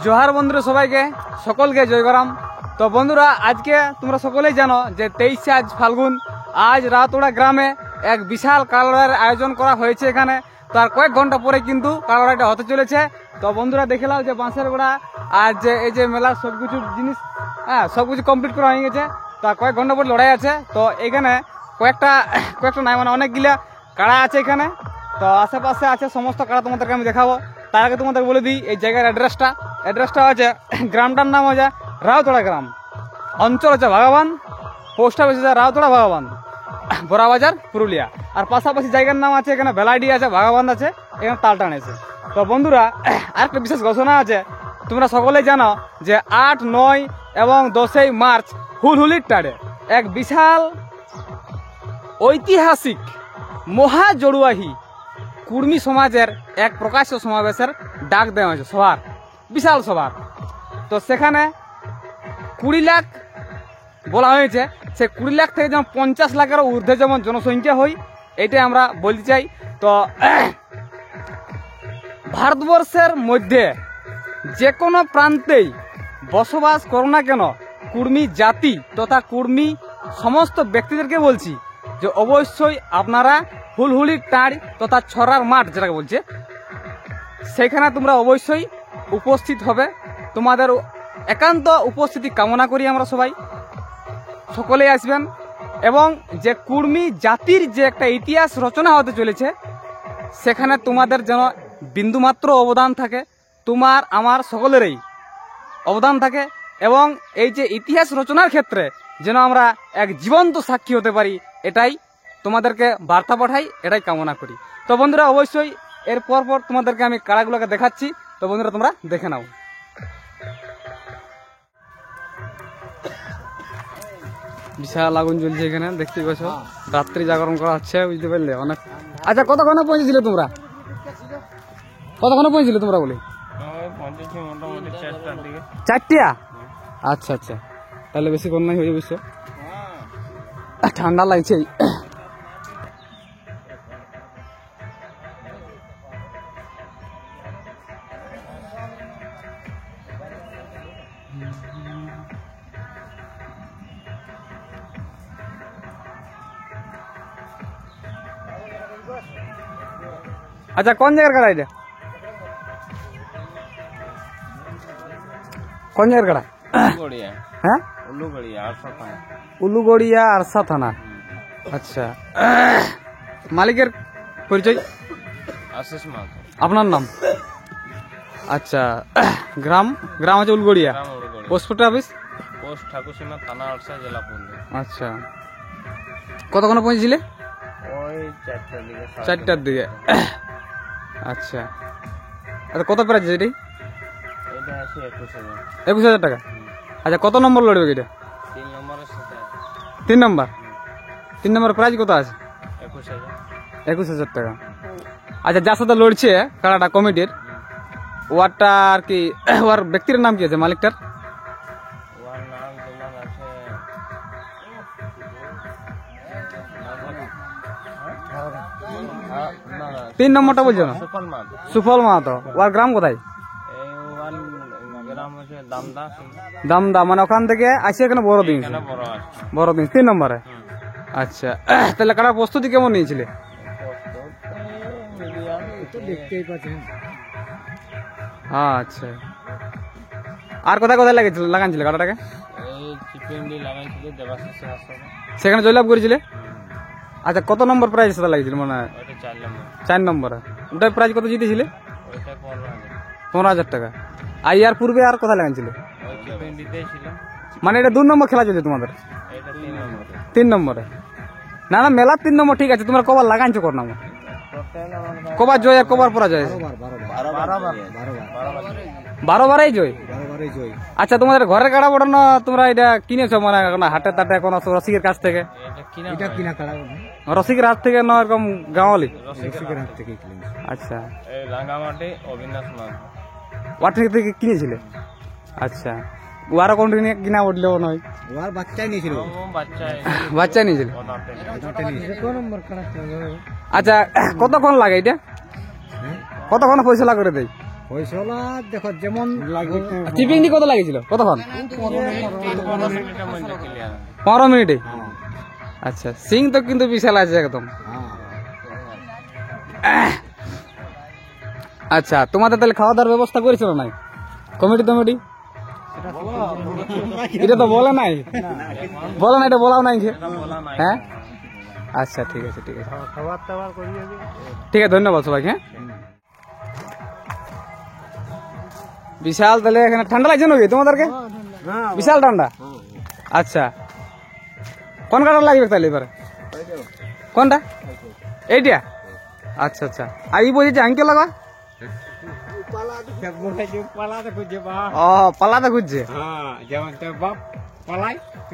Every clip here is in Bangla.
জোহার বন্ধুরা, সবাইকে সকলকে জয়গরাম। তো বন্ধুরা, আজকে তোমরা সকলেই জানো যে 23 আজ ফাল্গুন, আজ রাতোড়া গ্রামে এক বিশাল কালড়াইয়ের আয়োজন করা হয়েছে। এখানে তার কয়েক ঘন্টা পরে কিন্তু কালড়াইটা হতে চলেছে। তো বন্ধুরা দেখে নাও যে বাঁশের গোড়া আর যে এই যে মেলার সবকিছু জিনিস, হ্যাঁ সবকিছু কমপ্লিট করা হয়ে গেছে। তার কয়েক ঘন্টা পরে লড়াই আছে। তো এখানে কয়েকটা নাই মানে অনেকগুলা কাড়া আছে এখানে। তো আশেপাশে আছে সমস্ত কাড়া, তোমাদেরকে আমি দেখাবো। তার আগে তোমাদের বলে দিই এই জায়গার অ্যাড্রেসটা আছে, গ্রামটার নাম হচ্ছে রাউতোড়া গ্রাম, অঞ্চল হচ্ছে ভাগাবান, পোস্ট অফিস হচ্ছে রাউতোড়া ভাগাবান, বড়াবাজার, পুরুলিয়া। আর পাশাপাশি জায়গার নাম আছে এখানে ভেলাইডি আছে, ভাগাবান আছে, এখানে তালটান আছে। তো বন্ধুরা, আরেকটা বিশেষ ঘোষণা আছে। তোমরা সকলেই জানো যে 8, 9 এবং 10 মার্চ হুলহুলির টাড়ে এক বিশাল ঐতিহাসিক মহাজড়ুয়াহি কুর্মী সমাজের এক প্রকাশ্য সমাবেশের ডাক দেওয়া হয়েছে, সভার, বিশাল সভার। তো সেখানে 20 লাখ বলা হয়েছে। সে 20 লাখ থেকে যেমন 50 লাখেরও ঊর্ধ্বে যেমন জনসংখ্যা হয়, এটাই আমরা বলতে চাই। তো ভারতবর্ষের মধ্যে যে কোনো প্রান্তেই বসবাস করো না কেন, কুর্মী জাতি তথা কুর্মী সমস্ত ব্যক্তিদেরকে বলছি যে অবশ্যই আপনারা হুলহুলির টাড় তথা ছড়ার মাঠ যেটাকে বলছে, সেখানে তোমরা অবশ্যই উপস্থিত হবে। তোমাদের একান্ত উপস্থিতি কামনা করি আমরা সবাই, সকলেই আসবেন। এবং যে কুর্মী জাতির যে একটা ইতিহাস রচনা হতে চলেছে, সেখানে তোমাদের যেন বিন্দুমাত্র অবদান থাকে, তোমার আমার সকলেরই অবদান থাকে। এবং এই যে ইতিহাস রচনার ক্ষেত্রে যেন আমরা এক জীবন্ত সাক্ষী হতে পারি, এটাই তোমাদেরকে বার্তা পাঠাই, এটাই কামনা করি। তো বন্ধুরা, অবশ্যই এর পর তোমাদেরকে আমি কাড়াগুলোকে দেখাচ্ছি। তো বন্ধুরা, তোমরা দেখে নাও। বিশাল আগুন জ্বলছে এখানে, দেখতে পাচ্ছ। রাত্রি জাগরণ করা হচ্ছে, বুঝতে পারলে অনেক। আচ্ছা, কতক্ষণে পৌঁছেছিলে তোমরা? কতক্ষণে পৌঁছেছিলে তোমরা বলে? 4টা। আচ্ছা আচ্ছা, তাহলে বেশি কোন নাই হয়ে বুঝছো, ঠান্ডা লাগছে। আচ্ছা, কোন জায়গার কাড়া এটা? কোন জায়গার কাড়া? হ্যাঁ, উলুগড়িয়া আরসা থানা। আচ্ছা, মালিকের পরিচয়? আপনার নাম? আচ্ছা, গ্রাম আছে উলগড়িয়া, পোস্ট অফিস ঠাকুরসীমা, থানা আরসা, জেলা পুরুলিয়া। আচ্ছা, কতক্ষণে পৌঁছেছিলে? ওই 4টার দিকে। আচ্ছা, আচ্ছা, কত প্রাইস এটি? 21,000 টাকা। আচ্ছা, কত নম্বর লড়বে এটা? 3 নম্বর। 3 নম্বর প্রাইস কত আছে? 21,000 টাকা। আচ্ছা, যার সাথে লড়ছে কাড়াটা কমিটির, ওয়ারটা আর কি, ওর ব্যক্তির নাম কি আছে, মালিকটার? 3 নম্বরটা বলছো না? সুফল মাহাতো। ওর গ্রাম কোথায়? দামদা, মানে ওখান থেকে আসে এখানে বড়দিন। 3 নম্বরে। আচ্ছা, তাহলে কাটার প্রস্তুতি কেমন নিয়েছিলে? আচ্ছা, আর কোথায় লাগানছিলে কাটাটাকে? সেখানে জয়লাভ করেছিলে। আচ্ছা, কত নম্বর প্রাইজ সাথে লাগিয়েছিল? মানে 4 নম্বরে। ওটার প্রাইজ কত জিতেছিলে? 15,000 টাকা। আর ইয়ার পূর্বে আর কোথায় লাগাইছিল? মানে এটা 2 নম্বর খেলা চলছে তোমাদের? 3 নম্বরে। না না, মেলা 3 নম্বর ঠিক আছে। তোমরা কবার লাগাইছো কর নাম? কবার জয় আর কবার পরাজয়? 12 বারেই জয়। আচ্ছা, তোমাদের ঘরের কাড়া বড় না তোমরা এটা কিনেছো, মানে হাটে তাটে কোনো রসিকের কাছ থেকে? রসিকের হাত থেকে না, এরকম গাঁওয়ালি? আচ্ছা, ওয়ার থেকে কিনেছিলে? আচ্ছা, ওয়ারও কোন কিনা উঠলেও নয়, বাচ্চাই নিয়েছিল। আচ্ছা, কতক্ষণ লাগে এটা? কতক্ষণ পয়সা করে দেয়? ফয়সলা দেখো যেমন চিপিং দিয়ে কত লাগিয়েছিল কতক্ষণ 15 মিনিটে আচ্ছা সিং তো কিন্তু বিশাল আছে একদম আচ্ছা তোমাদের তাহলে খাওয়া দাওয়ার ব্যবস্থা করেছিল নাই কমিটি টমিটি এটা তো বলে নাই বলে না এটা বলাও নাই হ্যাঁ আচ্ছা ঠিক আছে ঠিক আছে ঠিক আছে ধন্যবাদ সবাইকে হ্যাঁ বিশাল তাহলে এখানে ঠান্ডা লাগছে নাকি তোমাদেরকে বিশাল ঠান্ডা আচ্ছা কোন কাটা লাগবে তাহলে এবারে কোনটা এইটা আচ্ছা আচ্ছা আর এই বলছি আঙ্কেল লাগা ও পালাতে খুঁজছে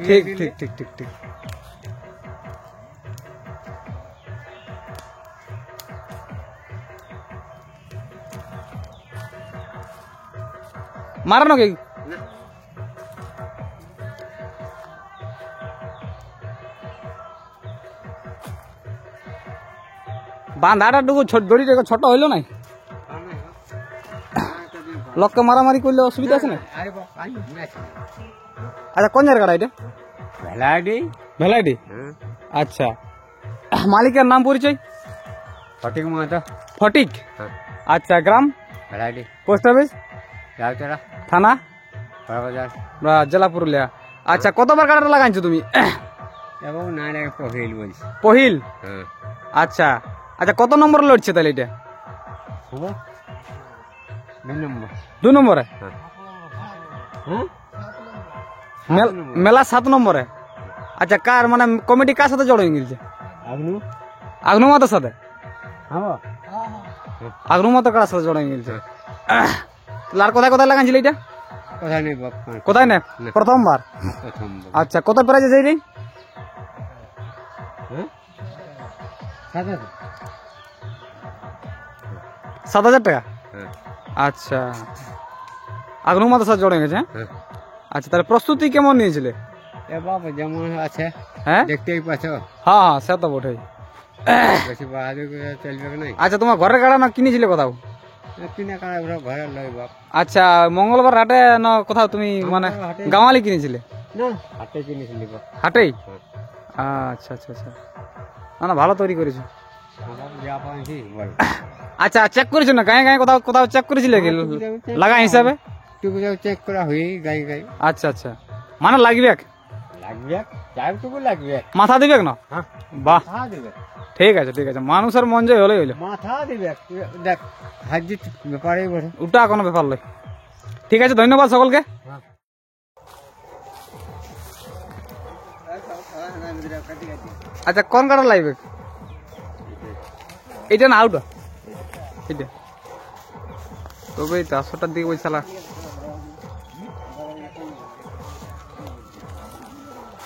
ঠিক ঠিক ঠিক ঠিক ঠিক মারানো কি বাঁধাটা টুকু দড়িটা ছোট হইলো নাই লোককে মারামারি করলে অসুবিধা আছে না আচ্ছা কোন জায়গাটা এটা ভেলাইডি আচ্ছা মালিকের নাম পরিচয় ফটিক মাহাতো ফটিক আচ্ছা গ্রাম ভেলাইডি পোস্ট অফিস রাউচড়া থানা বড়বাজার জেলা পুরুলিয়া আচ্ছা কতবার কাটাটা লাগাইছো তুমি এবং না পহিল বলছি পহিল আচ্ছা আচ্ছা কত নম্বর লড়ছে তাহলে এটা 2 নম্বরে মেলা 7 নম্বরে আচ্ছা কার মানে কমিটি কার সাথে জড়ো হয়ে গেছে আগনু মাতার সাথে আগনু মাতা কার সাথে জড়ো হয়ে গেছে আর কোথায় কোথায় লাগাইছিল এটা কোথায় না প্রথমবার আচ্ছা কত প্রাইজ আছে এই 7,000 টাকা আচ্ছা আগনু মাতার সাথে জড়ো হয়ে গেছে আচ্ছা তাহলে প্রস্তুতি কেমন নিয়েছিলে যেমন আছে হ্যাঁ দেখতেই পাচ্ছ হ্যাঁ হ্যাঁ সে তো বটেই বেশি বাহাদুর চলবে নাই আচ্ছা তোমার ঘরের গাড়া না কিনেছিলে কোথাও কিনে কাড়া ঘরে লই বাপ আচ্ছা মঙ্গলবার হাটে না কোথাও তুমি মানে গাঁওয়ালি কিনেছিলে না হাটে কিনেছিলি বাপ হাটেই আচ্ছা আচ্ছা আচ্ছা না না ভালো তৈরি করেছো আচ্ছা চেক করেছো না গায়ে গায়ে কোথাও কোথাও চেক করেছিলে কি লাগা হিসাবে টুকু চেক করা হই গাই গাই আচ্ছা আচ্ছা মানে লাগবে লাগবে চারটুকু লাগবে মাথা দিবে না হ্যাঁ বাহ মাথা দিবে ঠিক আছে মানুষের মন জয় হলেই হইলো মাথা দিবে দেখ হাজির ব্যাপারেই বটে ওটা কোনো ব্যাপার নয় ঠিক আছে ধন্যবাদ সকলকে আচ্ছা কোন কাটা লাগবে এটা না আউটা এটা তবে 400টার দিকে ওই শালা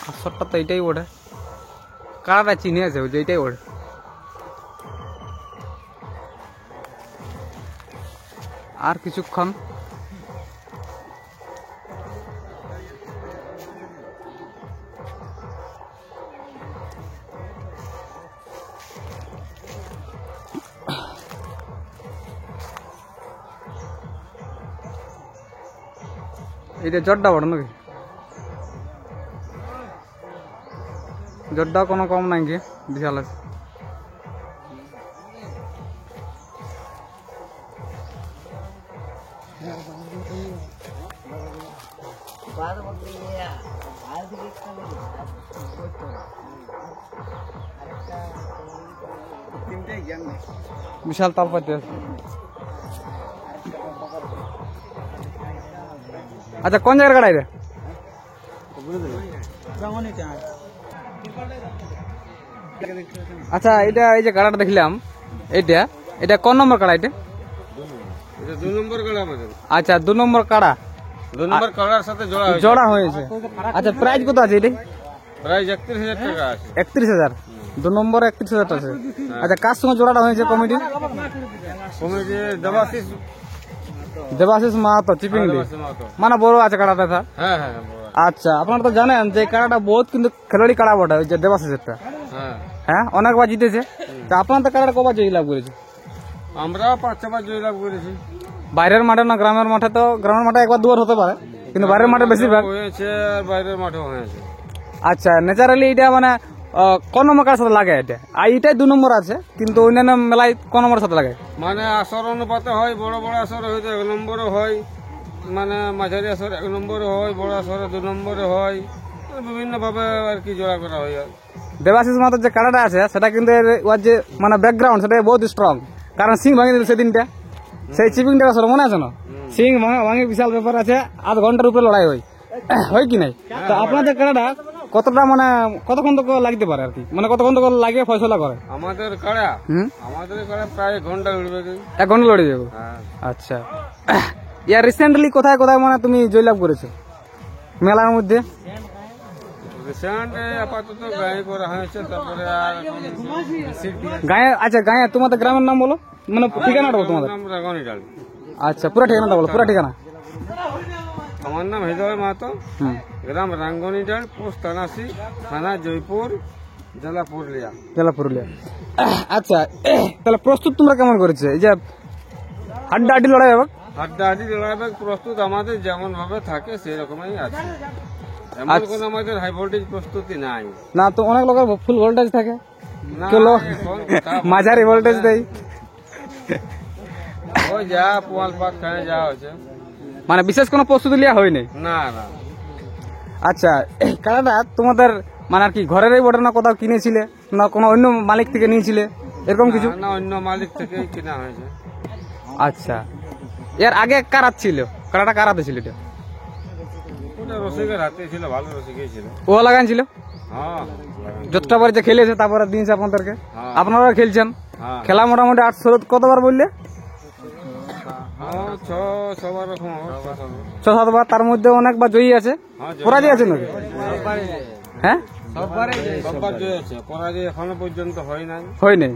800টা তো এটাই ওঠে কারাটা চিনে আছে ওই যে এটাই ওঠে আর কিছুক্ষণ এটা জটটা বড় নাকি জটটা কোনো কম নাই কি বিশাল আছে বিশাল তাল পাইতে আছে আচ্ছা কোন জায়গার গাড়াই রে আচ্ছা এটা এই যে গাড়াটা দেখলাম এটা এটা কোন নম্বর কাড়া এটা 2 নম্বর কাড়া আমাদের আচ্ছা 2 নম্বর কাড়া 2 নম্বর কাড়ার সাথে জোড়া হয়েছে আচ্ছা প্রাইস কত আছে এটা প্রাইস 31000 টাকা আছে 31000 2 নম্বর 31000 টাকা আছে আচ্ছা কার সঙ্গে জোড়াটা হয়েছে committee committee Debashis Mahato chipping মানে বড় আছে কাড়াটা হ্যাঁ হ্যাঁ আচ্ছা আপনারা তো জানেন যে কাড়াটা বহুত কিন্তু খেলোয়াড়ি কাড়া বটে ওই যে দেবাশিসেরটা হ্যাঁ অনেকবার জিতেছে তা আপনার তো কাড়াটা কবার জয়ী লাভ করেছে আমরা 5-6 বার জয়ী লাভ করেছি বাইরের মাঠে না গ্রামের মাঠে? তো গ্রামের মাঠে একবার দুবার হতে পারে, কিন্তু বাইরের মাঠে বেশিরভাগ হয়েছে আর বাইরের মাঠেও হয়েছে। আচ্ছা, ন্যাচারালি এটা মানে কোন নম্বর কার সাথে লাগে এটা? আর এটাই 2 নম্বর আছে, কিন্তু অন্যান্য মেলায় কোন নম্বরের সাথে লাগে? মানে আসর অনুপাতে হয়, বড় বড় আসর হয়তো 1 নম্বরও হয়, মানে মাঝারি আসর 1 নম্বরে হয়, বড় আসরে 2 নম্বরে হয়, বিভিন্ন ভাবে আর কি জোড়া করা হয়। আর দেবাশিস মাতার যে কাড়াটা আছে সেটা কিন্তু ওর যে মানে ব্যাকগ্রাউন্ড সেটা বহুত স্ট্রং, কারণ সিং ভাঙে দিল সেদিনটা, সেই চিপিংটা আসলে মনে আছে না? সিং ভাঙে বিশাল ব্যাপার আছে, 8 ঘন্টার উপরে লড়াই হয় কি নাই? তো আপনাদের কাড়াটা কতটা মানে কতক্ষণ তো লাগতে পারে আর কি, মানে কতক্ষণ তো লাগে ফয়সলা করে? আমাদের কাড়া প্রায় 1 ঘন্টা উঠবে কি। 1 ঘন্টা লড়ে যাবো। আচ্ছা, ইয়ার রিসেন্টলি কোথায় কোথায় মানে তুমি জয়লাভ করেছো মেলার মধ্যে? রিসেন্ট আপাতত গায়ে করা হয়েছে, তারপরে আর গায়ে। আচ্ছা, গায়ে তোমাদের গ্রামের নাম বলো, মানে ঠিকানাটা বলো তোমাদের। নাম রাগনি ডাল। আচ্ছা, পুরো ঠিকানাটা বলো, পুরো ঠিকানা। আমার নাম হৃদয় মাহাতো, গ্রাম রাঙ্গনি ডাল, পোস্ট তানাসি, থানা জয়পুর, জেলা পুরুলিয়া। জেলা পুরুলিয়া। আচ্ছা, তাহলে প্রস্তুত তোমরা কেমন করেছে এই যে হাড্ডাহাড্ডি লড়াই হবে? হাড্ডাহাড্ডি লড়াই প্রস্তুত আমাদের যেমন ভাবে থাকে সেই রকমই আছে, এমন কোন আমাদের হাই ভোল্টেজ প্রস্তুতি নাই। না তো অনেক লোকের ফুল ভোল্টেজ থাকে, না, কেউ মাঝারি ভোল্টেজ দেয়। ওই যা পোয়াল পাক খানে যা হয়েছে, মানে বিশেষ কোনো প্রস্তুতি নেওয়া হয়নি। না না। আচ্ছা, এই কাড়াটা তোমাদের মানে আর কি ঘরেরই বটে না কোথাও কিনেছিলে, না কোনো অন্য মালিক থেকে নিয়েছিলে এরকম কিছু? না, অন্য মালিক থেকে কিনা হয়েছে। আচ্ছা, এর আগে কারাত ছিল, কাড়াটা কারাতে ছিল এটা? ওটা রসিকের হাতে ছিল, ভালো রসিকই ছিল। ও লাগান ছিল? হ্যাঁ, যতটা বার যে খেলেছে তারপরে দিনছে আপনাদেরকে, আপনারা খেলছেন। হ্যাঁ। খেলা মোটামুটি 800 কতবার বললে? 6-7 বার, তার মধ্যে অনেকবার জয়ী আছে, পরাজয় আছে নাকি? হ্যাঁ, সববার জয় আছে, পরাজয় এখনো পর্যন্ত হয় নাই। হয় নাই।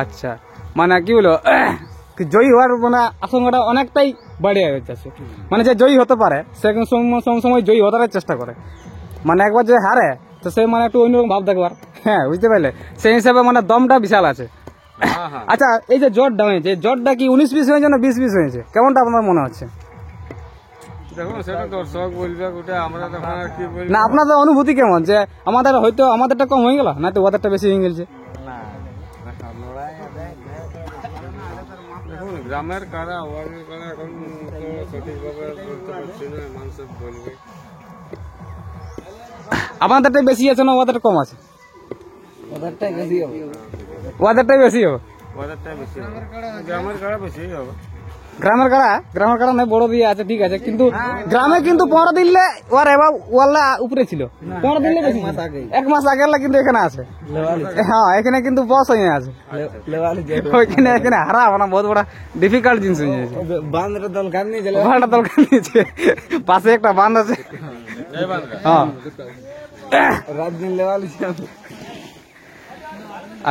আচ্ছা, মানে কি বলো, জয়ী হওয়ার মানে আশঙ্কাটা অনেকটাই বাড়িয়ে যাচ্ছে, মানে যে জয়ী হতে পারে সে কিন্তু সময় জয়ী হতে চেষ্টা করে, মানে একবার যে হারে তো সে মানে একটু অন্যরকম ভাব দেখবার। হ্যাঁ, বুঝতে পারলে, সেই হিসাবে মানে দমটা বিশাল আছে। আচ্ছা, এই যে জটটা হয়েছে, জটটা কি 19-20 হয়েছে না 20-20 হয়েছে, কেমনটা আপনার মনে হচ্ছে? দেখুন, সেটা দর্শক বলবে, ওটা আমরা তখন আর কি বলবো। না, আপনাদের অনুভূতি কেমন, যে আমাদের হয়তো আমাদেরটা কম হয়ে গেল না তো ওদেরটা বেশি হয়ে গেছে? দেখুন, গ্রামের কারা ওয়ার্ডের কারা এখন তো সঠিকভাবে বলতে পারছি না, মানুষ বলবে। আপনাদেরটাই বেশি আছে না ওদেরটা কম আছে? ওদেরটাই বেশি হবে। ওদেরটাই বেশি হবে, গ্রামের কারা বেশি হবে। গ্রামের কাড়া নাই, বড় দিয়ে আছে, ঠিক আছে, কিন্তু গ্রামে কিন্তু 15 দিলে ওর এবার ওয়াল্লা উপরে ছিল, 15 দিলে বেশি, 1 মাস আগে কিন্তু এখানে আছে। হ্যাঁ, এখানে কিন্তু বস হয়ে আছে, এখানে হারা মানে বহুত বড় ডিফিকাল্ট জিনিস হয়ে যাচ্ছে। বান্ধটা দরকার নিয়েছে, পাশে একটা বান্ধ আছে। হ্যাঁ, রাত দিন লেওয়ালি।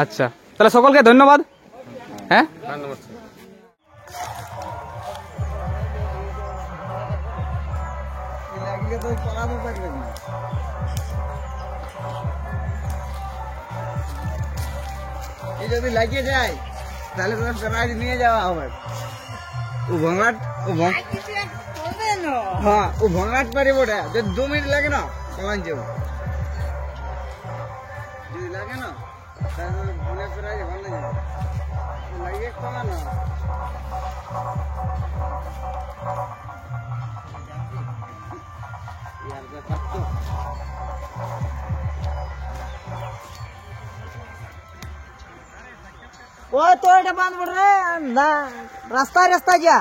আচ্ছা, তাহলে সকলকে ধন্যবাদ। হ্যাঁ, নমস্কার। যদি লাগিয়ে যায় তাহলে তো প্রাইজ নিয়ে যাওয়া হবে। ও ভঙ্গাট হ্যাঁ, ও ভঙ্গাট পারিব না, যদি 2 মিনিট লাগে না কমান যাবো, যদি লাগে না তাহলে প্রাইজ ভালো যাবে, লাগিয়ে কমা না। ও তো এটা বাঁধব রে, না রাস্তায় রাস্তায় যা।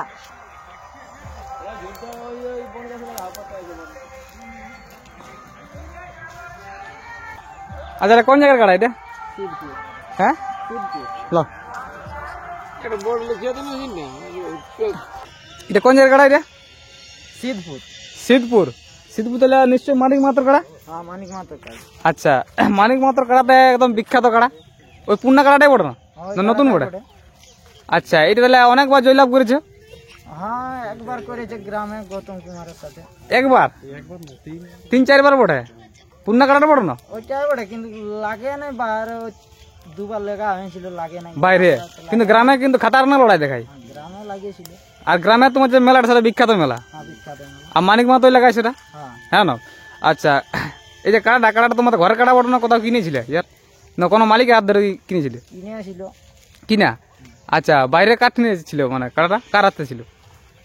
আচ্ছা, কোন জায়গার কাড়া এটা? হ্যাঁ, লো, এটা বোর্ড লিখিয়ে দিন না। এটা কোন জায়গার কাড়া এটা? সিদ্ধপুর। সিদ্ধপুর তাহলে নিশ্চয় মানিক মাত্র কাড়া। হ্যাঁ, মানিক মাত্র কাড়া। আচ্ছা, মানিক মাত্র কাড়াটা একদম বিখ্যাত কাড়া, ওই পুন্না কাড়াটাই বড় না নতুন বড়? আচ্ছা, এটা তাহলে অনেকবার জয়লাভ করেছে? হ্যাঁ, একবার করেছে গ্রামে গৌতম কুমারের সাথে। একবার 3-4 বার বটে, পুন্না কাড়াটা বড় না? ওইটাই বটে, কিন্তু লাগে নাই, বাইরে 2 বার লেগা হয়েছিল, লাগে নাই বাইরে, কিন্তু গ্রামে কিন্তু খাতারনাক লড়াই দেখায়। গ্রামে লাগিয়েছিল। আর গ্রামে তোমার যে মেলাটা সেটা বিখ্যাত মেলা, হ্যাঁ বিখ্যাত মেলা। আর মানিক মাতো এলাকায় সেটা, হ্যাঁ হ্যাঁ না? আচ্ছা, এই যে কাড়াটা তোমাদের ঘরের কাড়া বটে না কোথাও কিনেছিলে ইয়ার, না কোনো মালিকের হাত ধরে কিনেছিলে? কিনে আসিল। কিনা? আচ্ছা, বাইরে কাঠ নিয়েছিল মানে কাড়াটা কার হাতে ছিল?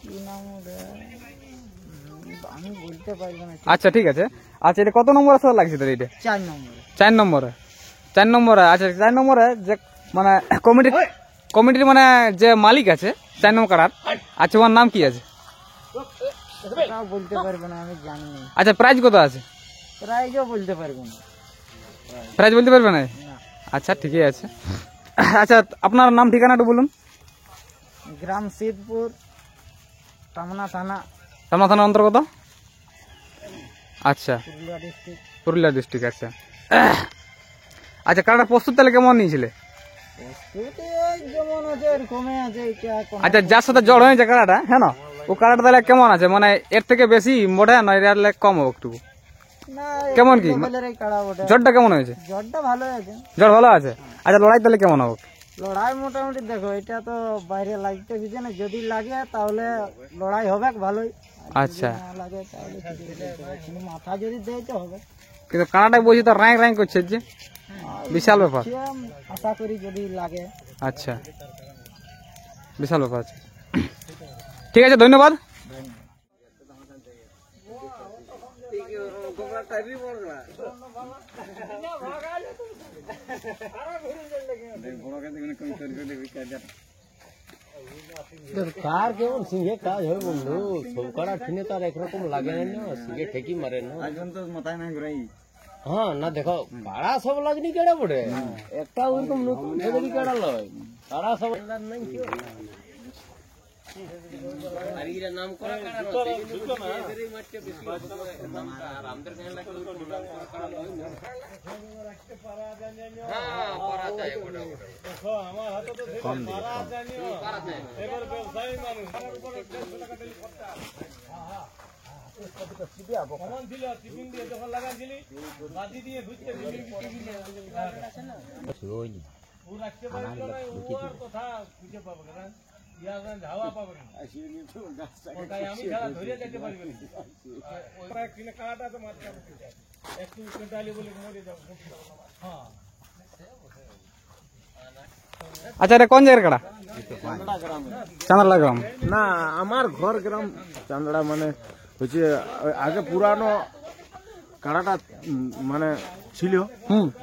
কি নাম ওটা? আমি বলতে পারবো না। আচ্ছা ঠিক আছে। আচ্ছা, এটা কত নম্বরের সাথে লাগছে তোর এটা? 4 নম্বরে। 4 নম্বরে। 4 নম্বরে। আচ্ছা, 4 নম্বরে যে মানে কমিটির মানে যে মালিক আছে 4 নম্বর কাড়ার, আচ্ছা ওর নাম কি আছে? ওটাও বলতে পারবো না, আমি জানি না। আচ্ছা, প্রাইজ কত আছে? প্রাইজও বলতে পারবো না। প্রাইজ বলতে পারবে না? না। আচ্ছা ঠিকই আছে। আচ্ছা, আপনার নাম ঠিকানাটা বলুন। গ্রাম সিদ্ধপুর, টামনা থানা, টামনা থানার অন্তর্গত? আচ্ছা, পুরুলিয়া ডিস্ট্রিক্ট। পুরুলিয়া ডিস্ট্রিক্ট। আচ্ছা আচ্ছা, কাড়াটা প্রস্তুত তাহলে কেমন নিয়েছিলে? প্রস্তুতি ওই যেমন আছে এরকমই আছে। এটা এখন আচ্ছা, যার সাথে জড় হয়েছে কাড়াটা, হ্যাঁ না, ও কাড়াটা তাহলে কেমন আছে? মানে এর থেকে বেশি মোটা না, এর থেকে কম হোক একটু? না, কেমন কি? লেভেলের এই কাড়া ওটা। জড়টা কেমন হয়েছে? জ্বরটা ভালো আছে। জড় ভালো আছে। আচ্ছা, লড়াই তাহলে কেমন হবে? লড়াই মোটামুটি দেখো, এটা তো বাইরে লাগতে কিছু না, যদি লাগে তাহলে লড়াই হবে ভালোই। আর যদি আচ্ছা, না লাগে তাহলে কিছু বলতে পারছি না। মাথা যদি দেয় তো হবে। কিন্তু কানাডায় বসে তো র্যাঙ্ক র্যাঙ্ক করছে যে, বিশাল ব্যাপার। সে আশা করি যদি লাগে। আচ্ছা, বিশাল ব্যাপার আছে। ঠিক আছে, ধন্যবাদ। কার কেমন সিংহে কাজ হয় বন্ধু, সব কাড়া ঠিনে তার একরকম লাগে না, সিংহে ঠেকি মারে না। হ্যাঁ না, দেখো কাড়া সব লাগনি কেড়া পড়ে, একটা ওইরকম নতুন ছেলেরই কাড়া লয়, কাড়া সব নাই কেউ। আর এর নাম করা কাড়া রসে কিন্তু এদেরই মারতে বেশি আর আমাদের কাছে লাগে কাড়া লয় না। হ্যাঁ, পারা যায় বড় বড়। দেখো আমার হাতে তো কম পারা যায় না, পারা যায় এবার ব্যবসায়ী মানুষ টাকা দিলি খরচা। হ্যাঁ কমন ছিল, টিফিন দিয়ে যখন লাগাইছিলি বাজি দিয়ে ধুইতে টিফিন আছে না শুরুই নি ও রাখতে পারলো না, ওর কথা খুঁজে পাবে না, ইয়া ধাওয়া পাবে না। ওটাই আমি ছাড়া ধরে যেতে পারবো না। ওরা কিনে কাটা তো মারতে হবে, একটু কেটালি বলে মরে যাবো। হ্যাঁ, আচ্ছা, এটা কোন জায়গার কাড়া? চাঁদড়া গ্রাম। না, আমার ঘর গ্রাম চান্দড়া, মানে হচ্ছে আগে পুরানো কাড়াটা মানে ছিল,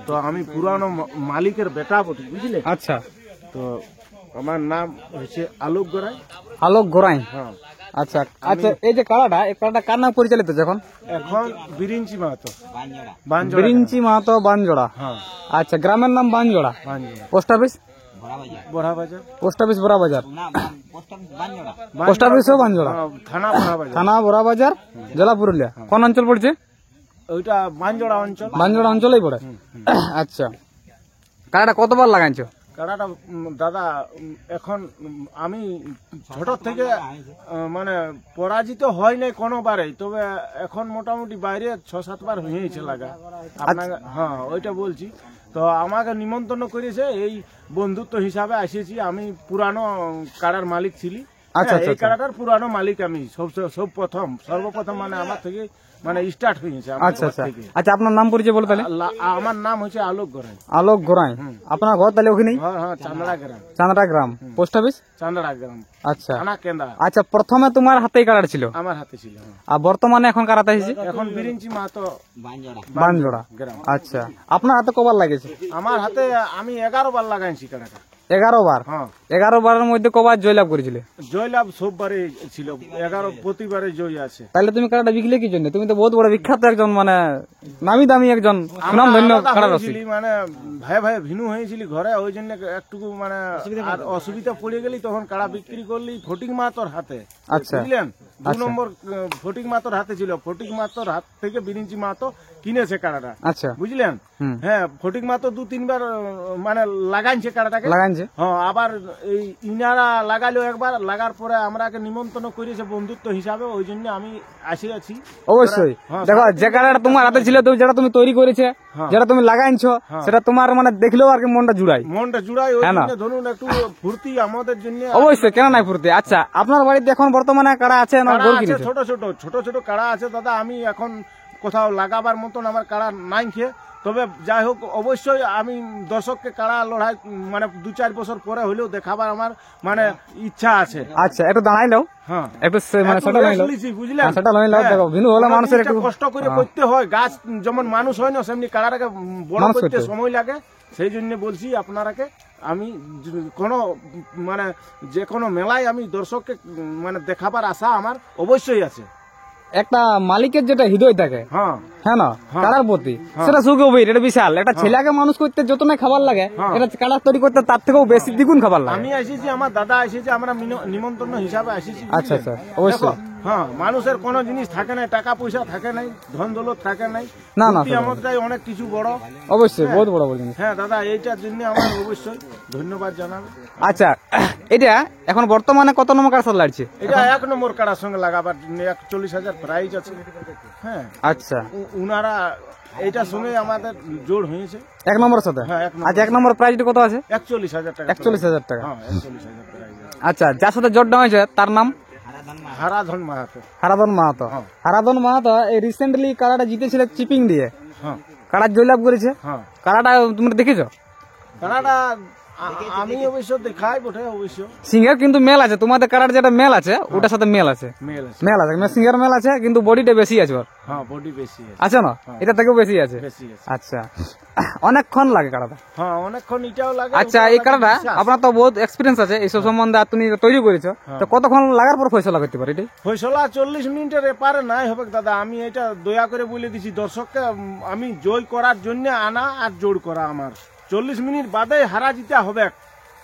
তো আমি পুরানো মালিকের বেটা বটে, বুঝলে? আচ্ছা, তো আমার নাম হচ্ছে আলোক গড়াই। আলোক গোরাই। হ্যাঁ, আচ্ছা আচ্ছা, এই যে কাড়াটা, এই কাড়াটা কার নাম পরিচালিত যখন? এখন বিরিঞ্চি মাহাতো বানজোড়া। বিরিঞ্চি মাহাতো বানজোড়া। হ্যাঁ, আচ্ছা, গ্রামের নাম বানজোড়া। Banjora post office? বড়া বাজার। পোস্ট অফিস বড়া বাজার। পোস্ট অফিসও বানজোড়া। থানা বড়া বাজার। থানা বড়া বাজার, জেলা পুরুলিয়া। কোন অঞ্চল পড়ছে? ওইটা বানজোড়া অঞ্চল। বানজোড়া অঞ্চলেই পড়ে। আচ্ছা, কাড়াটা কতবার লাগাইছো? কাড়াটা দাদা এখন আমি ছোট থেকে মানে পরাজিত হয় নাই কোনোবারেই, তবে এখন মোটামুটি বাইরে 6-7 বার হয়েছে লাগা আপনাকে। হ্যাঁ, ওইটা বলছি। তো আমাকে নিমন্ত্রণ করেছে, এই বন্ধুত্ব হিসাবে আসিয়েছি। আমি পুরানো কাড়ার মালিক ছিলি। আচ্ছা, হ্যাঁ, এই আচ্ছা। কাড়াটার পুরানো মালিক আমি সর্বপ্রথম মানে আমার থেকে মানে স্টার্ট হয়েছে আমার আচ্ছা ঘর আচ্ছা থেকে। আচ্ছা, আপনার নাম পরিচয় বলো তাহলে। আমার নাম হচ্ছে আলোক গড়াই। আলোক গোরাই। আপনার ঘর তাহলে ওখানেই? হ্যাঁ হ্যাঁ, চান্দড়া গ্রাম। চাঁদড়া গ্রাম। Post office? চান্দড়া গ্রাম, আচ্ছা থানা কেন্দা। আচ্ছা, প্রথমে তোমার হাতেই কাড়াটা ছিল, আমার হাতে ছিল। হ্যাঁ। আর বর্তমানে এখন কার হাতে হয়েছে? এখন বিরিঞ্চি মাহাতো বানজোড়া। গ্রাম। আচ্ছা, আপনার হাতে কবার লাগেছে? আমার হাতে আমি 11 বার লাগাইছি কাড়াটা। 11 বার। হ্যাঁ, 11 বারের মধ্যে কবার জয়লাভ করেছিলে? জয়লাভ সববারে ছিল, 11 প্রতিবারে জয় আছে। তাহলে তুমি কাড়াটা বিকলে কি জন্য? তুমি তো বহুত বড় বিখ্যাত একজন, মানে নামি দামি একজন সুনামধন্য আলাদা কাড়া রসিক। হয়েছিলি, মানে ভাই ভাই ভিনু হয়েছিলি ঘরে, ওই জন্য একটু মানে আর অসুবিধা পড়ে গেলি, তখন কাড়া বিক্রি করলি ফটিক মাহাতোর হাতে, আচ্ছা বুঝলেন? 2 নম্বর ফটিক মাতর হাতে ছিল। ফটিক মাতর হাত থেকে বিরিঞ্চি মাতো কিনেছে কাড়াটা, আচ্ছা বুঝলেন? হুম। হ্যাঁ, ফটিক মাতো 2-3 বার মানে লাগাইছে কাড়াটাকে। লাগাইছে হ্যাঁ, আবার এই ইনারা লাগাইলো একবার, লাগার পরে আমরাকে নিমন্ত্রণ করেছে বন্ধুত্ব হিসাবে, ওই জন্য আমি আছি। অবশ্যই হ্যাঁ, দেখো যে কালারটা তোমার হাতে ছিল, যেটা তুমি তৈরি করেছে, হ্যাঁ। যেটা তুমি লাগাইছো, সেটা তোমার মানে দেখলেও আর কি মনটা জুড়াই। মনটা জুড়াই, ওই হ্যাঁ না? জন্য ধরুন একটু ফুর্তি আমাদের জন্য। অবশ্যই, কেন নাই ফুর্তি। আচ্ছা, আপনার বাড়িতে এখন বর্তমানে কাড়া আছে না কাড়া গরু আছে, কিনেছে? ছোট ছোট কাড়া আছে দাদা। আমি এখন কোথাও লাগাবার মতন আমার কাড়া নাই খেয়ে, তবে যাই হোক অবশ্যই আমি দর্শককে কাড়া লড়াই মানে 2-4 বছর পরে হলেও দেখাবার আমার মানে ইচ্ছা আছে। আচ্ছা, একটু দাঁড়াই নাও, হ্যাঁ, একটু মানে এখন সেটা লই rest নাও। লিছি, বুঝলেন? হ্যাঁ, সেটা লই নাও। হ্যাঁ, দেখো ভিনু হলে কোনো মানুষের জিনিসটা একটু কষ্ট করে করতে হয়। গাছ যেমন মানুষ হয় না, সেমনি কাড়াটাকে বড় মানুষ করতে করতে হয়। সময় লাগে। সেই জন্য বলছি আপনারাকে, আমি কোনো মানে যে কোনো মেলায় আমি দর্শককে মানে দেখাবার আশা আমার অবশ্যই আছে। একটা মালিকের যেটা হৃদয় থাকে, হ্যাঁ, হ্যাঁ না, হ্যাঁ। কাড়ার প্রতি, সেটা সুগভীর, এটা বিশাল। একটা ছেলেকে মানুষ করতে যত না খাবার লাগে, হ্যাঁ। এটা কাড়া তৈরি করতে তার থেকেও বেশি দ্বিগুণ খাবার লাগে। আমি এসেছি, আমার দাদা এসেছে, আমরা নিমন্ত্রণ হিসাবে এসেছি। আচ্ছা, বুঝলেন? আচ্ছা, অবশ্যই। দেখো, হ্যাঁ, মানুষের কোনো জিনিস থাকে না, টাকা পয়সা থাকে নাই, ধন দৌলত থাকে নাই, না, না, ফুর্তি আমারটাই অনেক কিছু বড়। অবশ্যই বহুত বড় বড় জিনিস। হ্যাঁ দাদা, এইটার জন্য আমার অবশ্যই ধন্যবাদ জানাবে। আচ্ছা, এটা এখন বর্তমানে কত নম্বর কাড়া লাগছে? এটা 1 নম্বর কাড়ার সঙ্গে লাগাবার জন্য 41,000 প্রাইজ আছে। হ্যাঁ, আচ্ছা, উনারা এইটার সঙ্গে আমাদের জোর হয়েছে। 1 নম্বরের সাথে? হ্যাঁ, 1 নম্বর। আচ্ছা, 1 নম্বর প্রাইজটা কত আছে? 41,000 টাকা। 41,000 টাকা। হ্যাঁ, 41,000 প্রাইজ আছে। আচ্ছা, যার সাথে জোরটা হয়েছে তার নাম হারাধন মাহাতো। হারাধন মাহাতো। হ্যাঁ। হারাধন মাহাতো এই রিসেন্টলি কাড়াটা জিতেছিল চিপিং দিয়ে, হ্যাঁ, কাড়ার জয়লাভ করেছে। হ্যাঁ, কাড়াটা তুমি দেখেছো? কাড়াটা আমি অবশ্য দেখাই বটে, অবশ্য সিংহের কিন্তু মেল আছে, তোমাদের কাড়ার যেটা মেল আছে ওটার সাথে মেল আছে, মেল আছে। মেল আছে, সিংহের মেল আছে, কিন্তু বডিটা বেশি আছে ওর, হ্যাঁ, বডি বেশি আছে। আছে না? এটা থেকেও বেশি আছে। বেশি আছে। আচ্ছা, অনেকক্ষণ লাগে কাড়াটা। হ্যাঁ, অনেকক্ষণ এটাও লাগে। আচ্ছা, ওটাও এই লাগে, কাড়াটা বিশ্বাস। আপনার তো বহুত এক্সপিরিয়েন্স আছে এইসব সম্বন্ধে, আর তুমি তৈরি করেছো, তো কতক্ষণ লাগার পর ফয়সলা করতে পারি? ফয়সলা 40 মিনিটের এপারে নাই হবে দাদা। আমি এটা দয়া করে বলে দিছি দর্শককে, আমি জয় করার জন্য আনা আর জোর করা আমার। 40 মিনিট বাদে হারা জিতে হবে।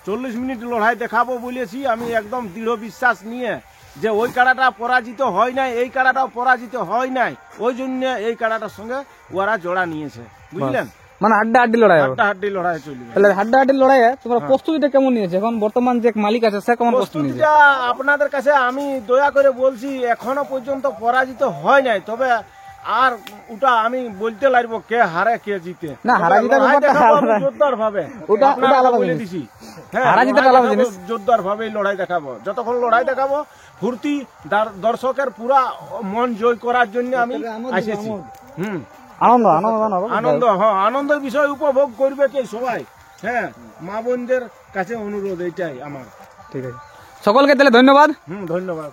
40 মিনিট লড়াই দেখাবো বলেছি আমি, একদম দৃঢ় বিশ্বাস নিয়ে যে ওই কাড়াটা পরাজিত হয় নাই, এই কাড়াটাও পরাজিত হয় নাই। ওই জন্য এই কাড়াটার সঙ্গে ওরা জোড়া নিয়েছে, বুঝলেন? মানে হাড্ডি লড়াই হবে। হাড্ডি লড়াই চলবে। তাহলে হাড্ডি লড়াইয়ে তোমার প্রস্তুতিটা কেমন নিয়েছে? এখন বর্তমান যে মালিক আছে সে কেমন প্রস্তুতি নিয়েছে? প্রস্তুতিটা আপনাদের কাছে আমি দয়া করে বলছি, এখনো পর্যন্ত পরাজিত হয় নাই। তবে আর ওটা আমি বলতে লাগবো কে হারে কে জিতে। না, হারা জিতার ব্যাপারটা আলাদা। জোরদার ভাবে ওটা আলাদা বলে জিনিস। দিছি। হ্যাঁ, হারা জিতাটা আলাদা জিনিস। জোরদার ভাবে লড়াই দেখাবো। যতক্ষণ লড়াই দেখাবো, ফুর্তি দর্শকের পুরা মন জয় করার জন্য আমি এসেছি। আনন্দ আনন্দ, হ্যাঁ, আনন্দের বিষয় উপভোগ করবে কে সবাই। হ্যাঁ, মা বোনদের কাছে অনুরোধ এইটাই আমার। ঠিক আছে, সকলকে তাহলে ধন্যবাদ। ধন্যবাদ।